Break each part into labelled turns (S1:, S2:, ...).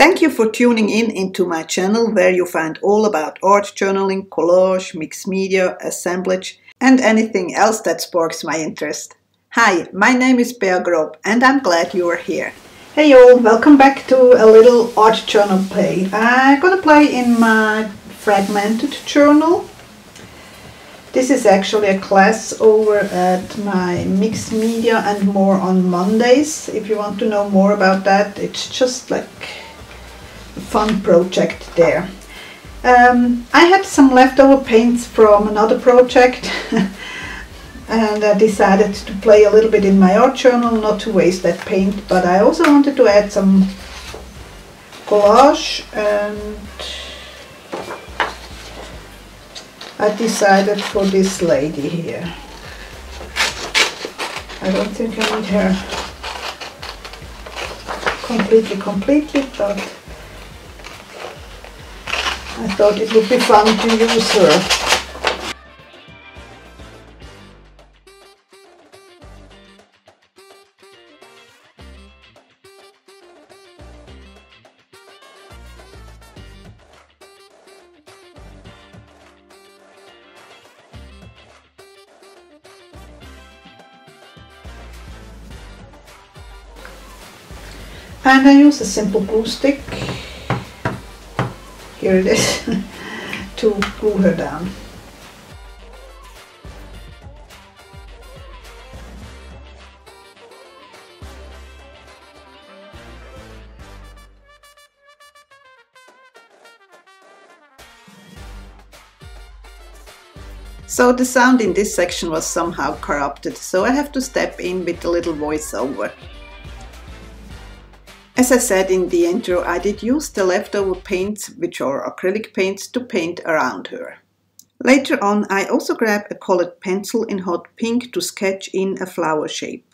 S1: Thank you for tuning in into my channel where you find all about art journaling, collage, mixed media, assemblage and anything else that sparks my interest. Hi, my name is Grob and I'm glad you are here. Hey all, welcome back to a little art journal play. I'm gonna play in my Fragmented journal. This is actually a class over at my mixed media and more on Mondays. If you want to know more about that, it's just like a fun project there. I had some leftover paints from another project and I decided to play a little bit in my art journal, not to waste that paint, but I also wanted to add some collage, and I decided for this lady here. I don't think I need her completely, but I thought it would be fun to use her. And I use a simple glue stick, here it is, to glue her down. So the sound in this section was somehow corrupted, so I have to step in with a little voiceover. As I said in the intro, I did use the leftover paints, which are acrylic paints, to paint around her. Later on, I also grabbed a colored pencil in hot pink to sketch in a flower shape.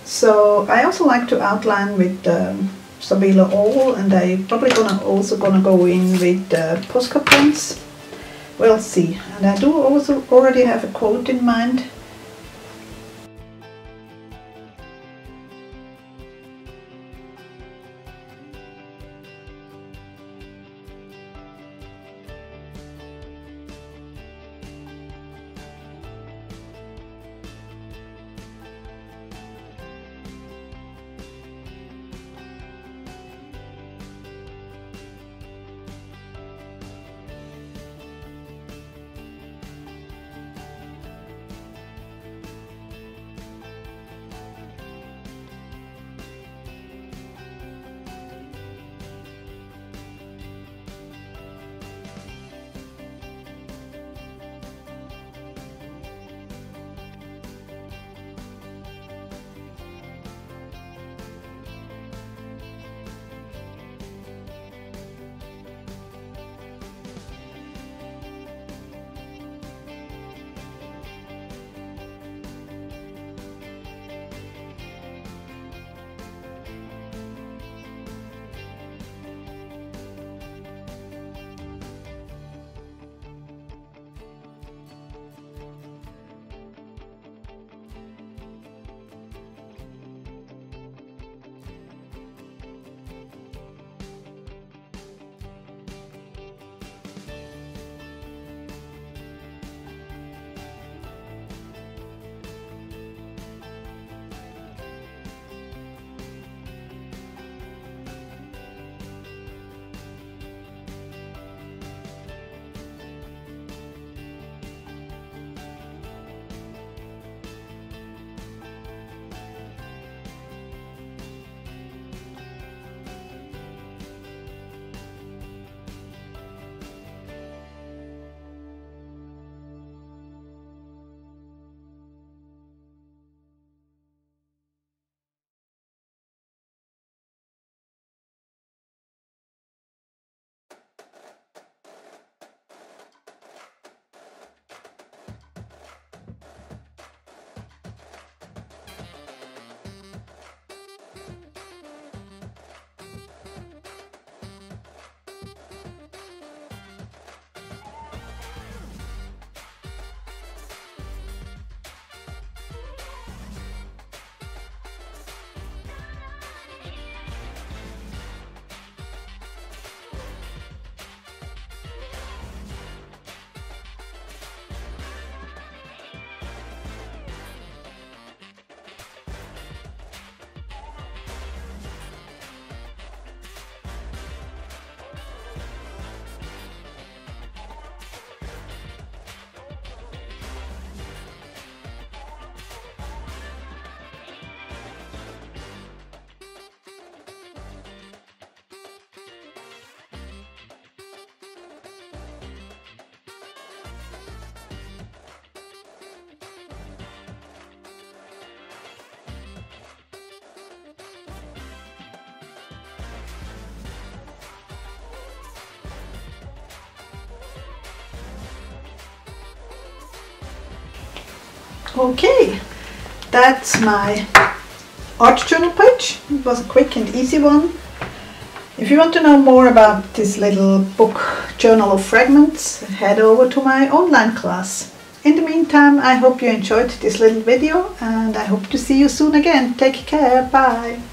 S1: So I also like to outline with Stabilo oil, and I probably also gonna go in with Posca pens. We'll see. And I do also already have a quote in mind. Okay, that's my art journal page. It was a quick and easy one. If you want to know more about this little book journal of fragments, head over to my online class. In the meantime, I hope you enjoyed this little video and I hope to see you soon again. Take care, bye!